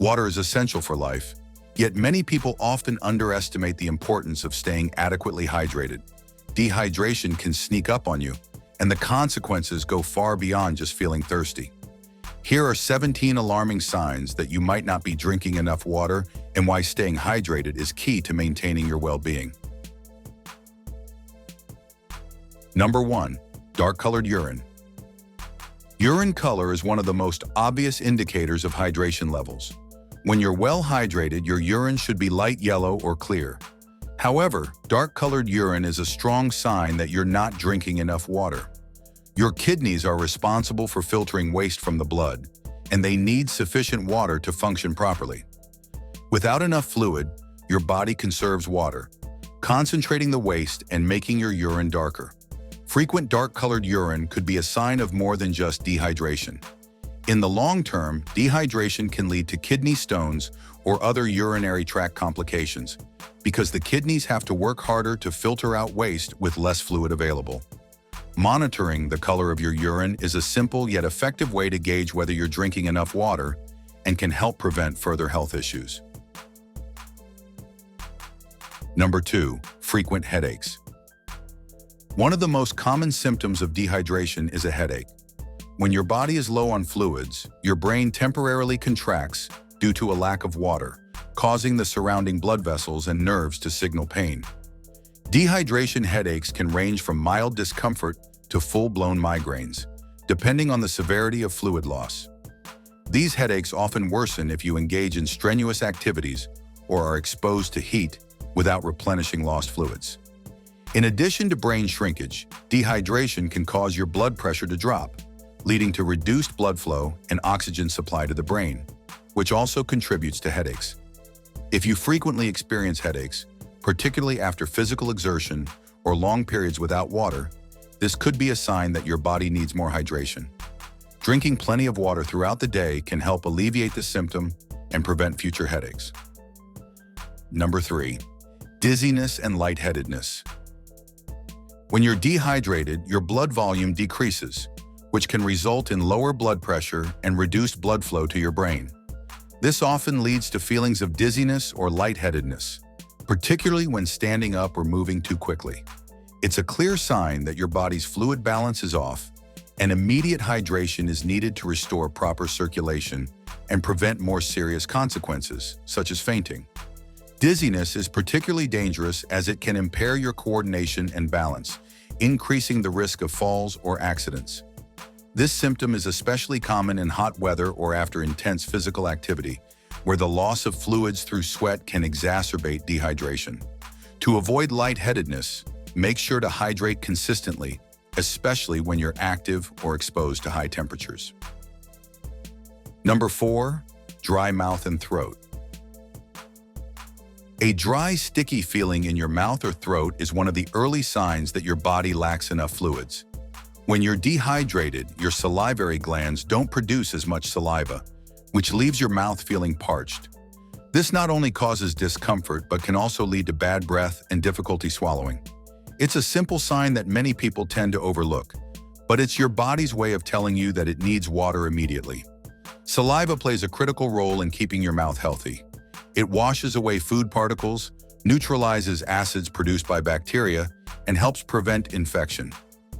Water is essential for life, yet many people often underestimate the importance of staying adequately hydrated. Dehydration can sneak up on you, and the consequences go far beyond just feeling thirsty. Here are 17 alarming signs that you might not be drinking enough water and why staying hydrated is key to maintaining your well-being. Number 1. Dark-colored urine. Urine color is one of the most obvious indicators of hydration levels. When you're well hydrated, your urine should be light yellow or clear. However, dark-colored urine is a strong sign that you're not drinking enough water. Your kidneys are responsible for filtering waste from the blood, and they need sufficient water to function properly. Without enough fluid, your body conserves water, concentrating the waste and making your urine darker. Frequent dark-colored urine could be a sign of more than just dehydration. In the long term, dehydration can lead to kidney stones or other urinary tract complications because the kidneys have to work harder to filter out waste with less fluid available. Monitoring the color of your urine is a simple yet effective way to gauge whether you're drinking enough water and can help prevent further health issues. Number 2. Frequent headaches. One of the most common symptoms of dehydration is a headache. When your body is low on fluids, your brain temporarily contracts due to a lack of water, causing the surrounding blood vessels and nerves to signal pain. Dehydration headaches can range from mild discomfort to full-blown migraines, depending on the severity of fluid loss. These headaches often worsen if you engage in strenuous activities or are exposed to heat without replenishing lost fluids. In addition to brain shrinkage, dehydration can cause your blood pressure to drop, leading to reduced blood flow and oxygen supply to the brain, which also contributes to headaches. If you frequently experience headaches, particularly after physical exertion or long periods without water, this could be a sign that your body needs more hydration. Drinking plenty of water throughout the day can help alleviate the symptom and prevent future headaches. Number 3. Dizziness and lightheadedness. When you're dehydrated, your blood volume decreases, which can result in lower blood pressure and reduced blood flow to your brain. This often leads to feelings of dizziness or lightheadedness, particularly when standing up or moving too quickly. It's a clear sign that your body's fluid balance is off, and immediate hydration is needed to restore proper circulation and prevent more serious consequences, such as fainting. Dizziness is particularly dangerous as it can impair your coordination and balance, increasing the risk of falls or accidents. This symptom is especially common in hot weather or after intense physical activity, where the loss of fluids through sweat can exacerbate dehydration. To avoid lightheadedness, make sure to hydrate consistently, especially when you're active or exposed to high temperatures. Number 4. Dry mouth and throat. A dry, sticky feeling in your mouth or throat is one of the early signs that your body lacks enough fluids. When you're dehydrated, your salivary glands don't produce as much saliva, which leaves your mouth feeling parched. This not only causes discomfort, but can also lead to bad breath and difficulty swallowing. It's a simple sign that many people tend to overlook, but it's your body's way of telling you that it needs water immediately. Saliva plays a critical role in keeping your mouth healthy. It washes away food particles, neutralizes acids produced by bacteria, and helps prevent infection.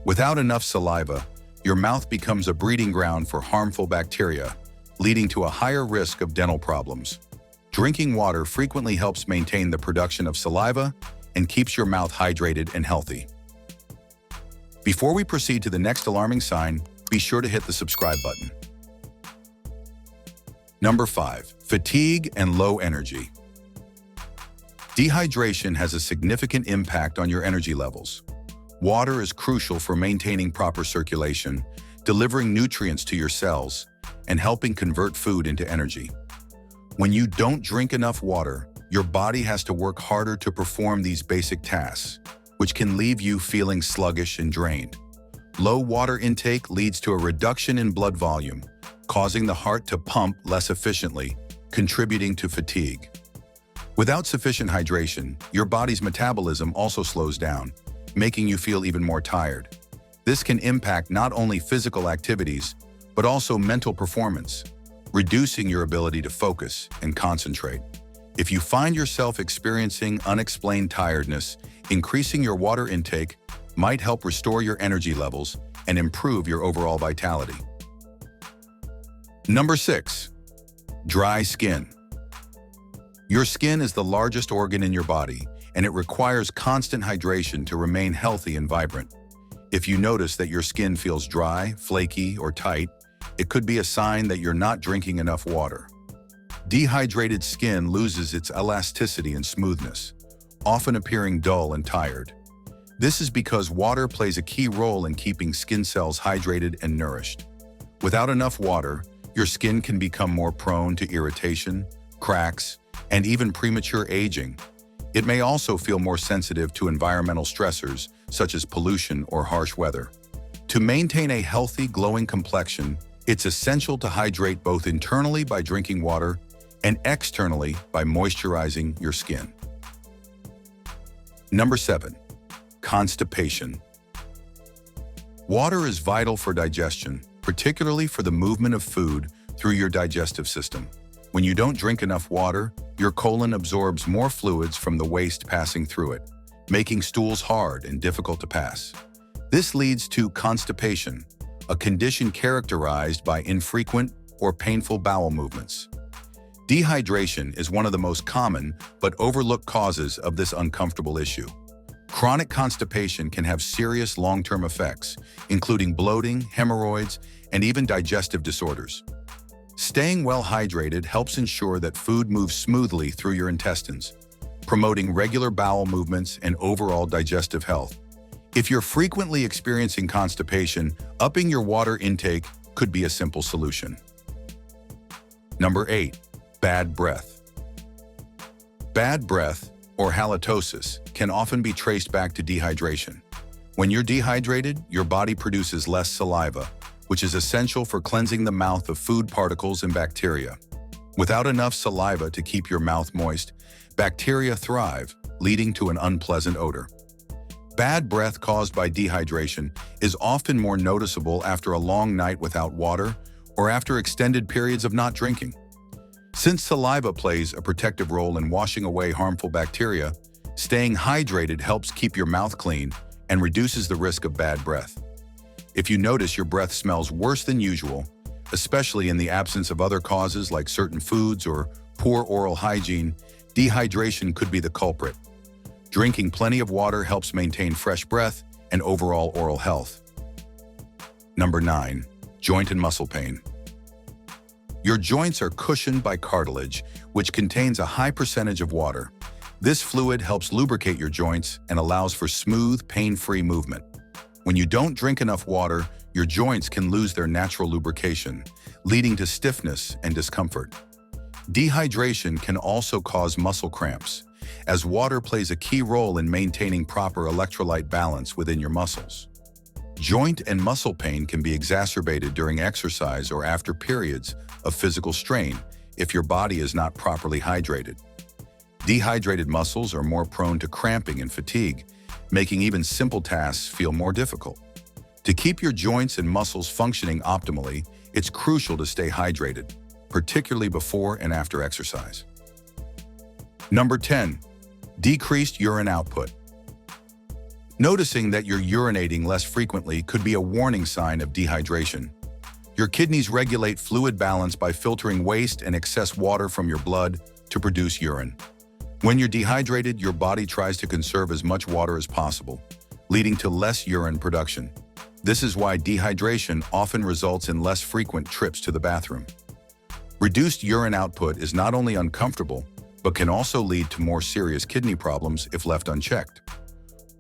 Without enough saliva, your mouth becomes a breeding ground for harmful bacteria, leading to a higher risk of dental problems. Drinking water frequently helps maintain the production of saliva and keeps your mouth hydrated and healthy. Before we proceed to the next alarming sign, be sure to hit the subscribe button. Number 5. Fatigue and low energy. Dehydration has a significant impact on your energy levels. Water is crucial for maintaining proper circulation, delivering nutrients to your cells, and helping convert food into energy. When you don't drink enough water, your body has to work harder to perform these basic tasks, which can leave you feeling sluggish and drained. Low water intake leads to a reduction in blood volume, causing the heart to pump less efficiently, contributing to fatigue. Without sufficient hydration, your body's metabolism also slows down, making you feel even more tired. This can impact not only physical activities, but also mental performance. reducing your ability to focus and concentrate. If you find yourself experiencing unexplained tiredness, increasing your water intake might help restore your energy levels and improve your overall vitality. Number 6. Dry skin. Your skin is the largest organ in your body, and it requires constant hydration to remain healthy and vibrant. If you notice that your skin feels dry, flaky, or tight, it could be a sign that you're not drinking enough water. Dehydrated skin loses its elasticity and smoothness, often appearing dull and tired. This is because water plays a key role in keeping skin cells hydrated and nourished. Without enough water, your skin can become more prone to irritation, cracks, and even premature aging. It may also feel more sensitive to environmental stressors, such as pollution or harsh weather. To maintain a healthy, glowing complexion, it's essential to hydrate both internally by drinking water and externally by moisturizing your skin. Number 7. Constipation. Water is vital for digestion, particularly for the movement of food through your digestive system. When you don't drink enough water, your colon absorbs more fluids from the waste passing through it, making stools hard and difficult to pass. This leads to constipation, a condition characterized by infrequent or painful bowel movements. Dehydration is one of the most common but overlooked causes of this uncomfortable issue. Chronic constipation can have serious long-term effects, including bloating, hemorrhoids, and even digestive disorders. Staying well hydrated helps ensure that food moves smoothly through your intestines, promoting regular bowel movements and overall digestive health. If you're frequently experiencing constipation, upping your water intake could be a simple solution. Number 8. Bad breath. Bad breath, or halitosis, can often be traced back to dehydration. When you're dehydrated, your body produces less saliva, which is essential for cleansing the mouth of food particles and bacteria. Without enough saliva to keep your mouth moist, bacteria thrive, leading to an unpleasant odor. Bad breath caused by dehydration is often more noticeable after a long night without water or after extended periods of not drinking. Since saliva plays a protective role in washing away harmful bacteria, staying hydrated helps keep your mouth clean and reduces the risk of bad breath. If you notice your breath smells worse than usual, especially in the absence of other causes like certain foods or poor oral hygiene, dehydration could be the culprit. Drinking plenty of water helps maintain fresh breath and overall oral health. Number 9. Joint and muscle pain. Your joints are cushioned by cartilage, which contains a high percentage of water. This fluid helps lubricate your joints and allows for smooth, pain-free movement. When you don't drink enough water, your joints can lose their natural lubrication, leading to stiffness and discomfort. Dehydration can also cause muscle cramps, as water plays a key role in maintaining proper electrolyte balance within your muscles. Joint and muscle pain can be exacerbated during exercise or after periods of physical strain if your body is not properly hydrated. Dehydrated muscles are more prone to cramping and fatigue, making even simple tasks feel more difficult. To keep your joints and muscles functioning optimally, it's crucial to stay hydrated, particularly before and after exercise. Number 10. Decreased urine output. Noticing that you're urinating less frequently could be a warning sign of dehydration. Your kidneys regulate fluid balance by filtering waste and excess water from your blood to produce urine. When you're dehydrated, your body tries to conserve as much water as possible, leading to less urine production. This is why dehydration often results in less frequent trips to the bathroom. Reduced urine output is not only uncomfortable, but can also lead to more serious kidney problems if left unchecked.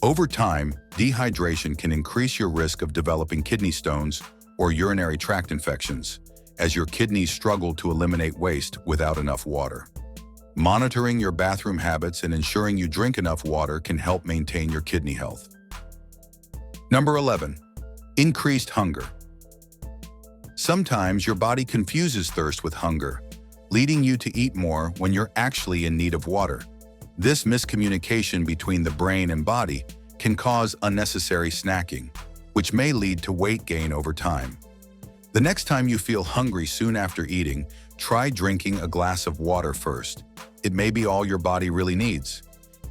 Over time, dehydration can increase your risk of developing kidney stones or urinary tract infections, as your kidneys struggle to eliminate waste without enough water. Monitoring your bathroom habits and ensuring you drink enough water can help maintain your kidney health. Number 11. Increased hunger. Sometimes your body confuses thirst with hunger, leading you to eat more when you're actually in need of water. This miscommunication between the brain and body can cause unnecessary snacking, which may lead to weight gain over time. The next time you feel hungry soon after eating, try drinking a glass of water first. It may be all your body really needs.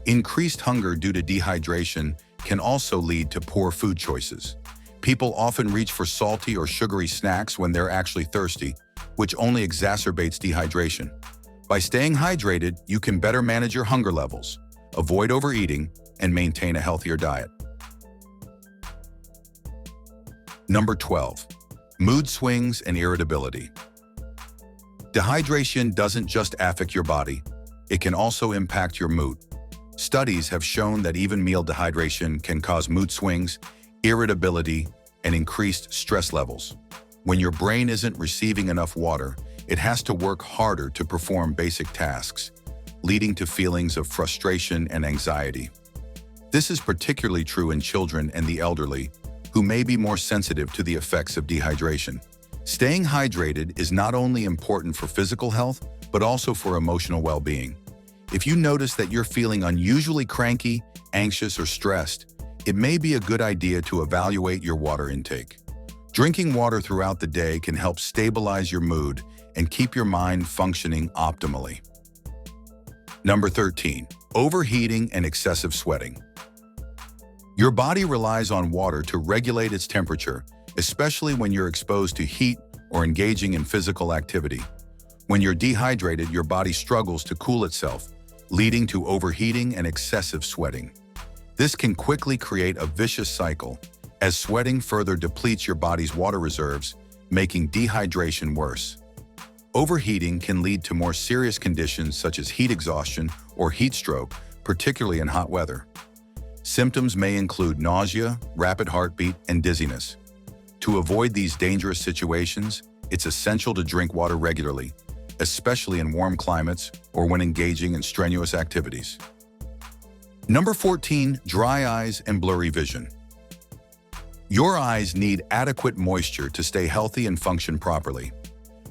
Increased hunger due to dehydration can also lead to poor food choices. People often reach for salty or sugary snacks when they're actually thirsty, which only exacerbates dehydration. By staying hydrated, you can better manage your hunger levels, avoid overeating, and maintain a healthier diet. Number 12. Mood swings and irritability. Dehydration doesn't just affect your body, it can also impact your mood. Studies have shown that even meal dehydration can cause mood swings, irritability, and increased stress levels. When your brain isn't receiving enough water, it has to work harder to perform basic tasks, leading to feelings of frustration and anxiety. This is particularly true in children and the elderly, who may be more sensitive to the effects of dehydration. Staying hydrated is not only important for physical health, but also for emotional well-being. If you notice that you're feeling unusually cranky, anxious, or stressed, it may be a good idea to evaluate your water intake. Drinking water throughout the day can help stabilize your mood and keep your mind functioning optimally. Number 13. Overheating and excessive sweating. Your body relies on water to regulate its temperature, especially when you're exposed to heat or engaging in physical activity. When you're dehydrated, your body struggles to cool itself, leading to overheating and excessive sweating. This can quickly create a vicious cycle, as sweating further depletes your body's water reserves, making dehydration worse. Overheating can lead to more serious conditions such as heat exhaustion or heat stroke, particularly in hot weather. Symptoms may include nausea, rapid heartbeat, and dizziness. To avoid these dangerous situations, it's essential to drink water regularly, especially in warm climates or when engaging in strenuous activities. Number 14. Dry eyes and blurry vision. Your eyes need adequate moisture to stay healthy and function properly.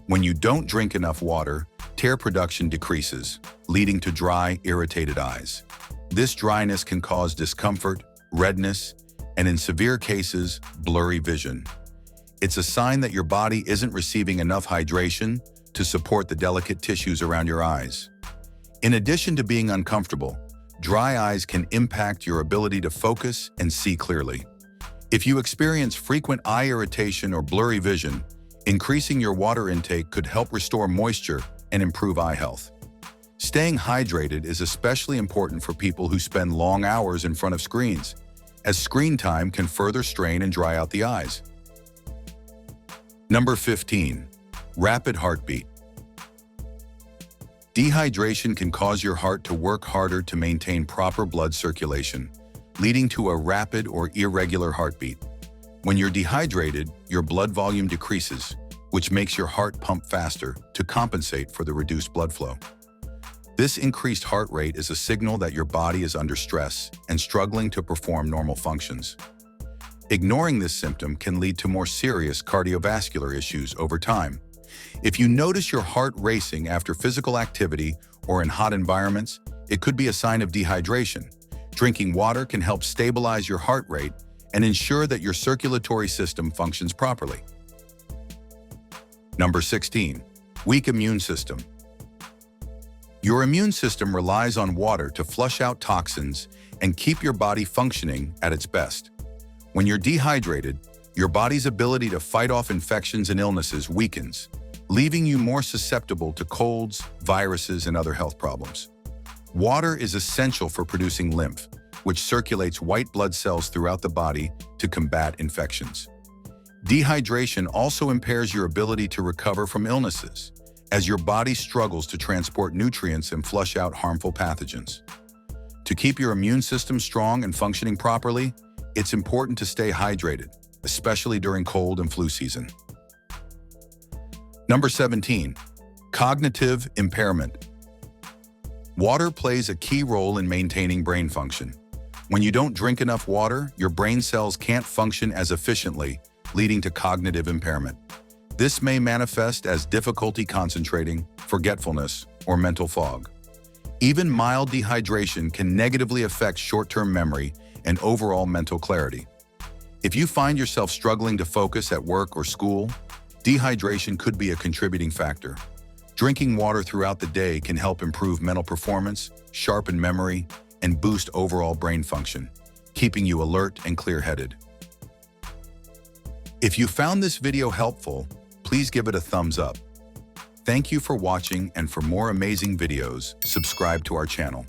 When you don't drink enough water, tear production decreases, leading to dry, irritated eyes. This dryness can cause discomfort, redness, and in severe cases, blurry vision. It's a sign that your body isn't receiving enough hydration to support the delicate tissues around your eyes. In addition to being uncomfortable, dry eyes can impact your ability to focus and see clearly. If you experience frequent eye irritation or blurry vision, increasing your water intake could help restore moisture and improve eye health. Staying hydrated is especially important for people who spend long hours in front of screens, as screen time can further strain and dry out the eyes. Number 15. Rapid heartbeat. Dehydration can cause your heart to work harder to maintain proper blood circulation, leading to a rapid or irregular heartbeat. When you're dehydrated, your blood volume decreases, which makes your heart pump faster to compensate for the reduced blood flow. This increased heart rate is a signal that your body is under stress and struggling to perform normal functions. Ignoring this symptom can lead to more serious cardiovascular issues over time. If you notice your heart racing after physical activity or in hot environments, it could be a sign of dehydration. Drinking water can help stabilize your heart rate and ensure that your circulatory system functions properly. Number 16. Weak immune system. Your immune system relies on water to flush out toxins and keep your body functioning at its best. When you're dehydrated, your body's ability to fight off infections and illnesses weakens, leaving you more susceptible to colds, viruses, and other health problems. Water is essential for producing lymph, which circulates white blood cells throughout the body to combat infections. Dehydration also impairs your ability to recover from illnesses, as your body struggles to transport nutrients and flush out harmful pathogens. To keep your immune system strong and functioning properly, it's important to stay hydrated, especially during cold and flu season. Number 17. Cognitive impairment. Water plays a key role in maintaining brain function. When you don't drink enough water, your brain cells can't function as efficiently, leading to cognitive impairment. This may manifest as difficulty concentrating, forgetfulness, or mental fog. Even mild dehydration can negatively affect short-term memory and overall mental clarity. If you find yourself struggling to focus at work or school, Dehydration could be a contributing factor. Drinking water throughout the day can help improve mental performance, sharpen memory, and boost overall brain function, keeping you alert and clear-headed. If you found this video helpful, please give it a thumbs up. Thank you for watching, and for more amazing videos, subscribe to our channel.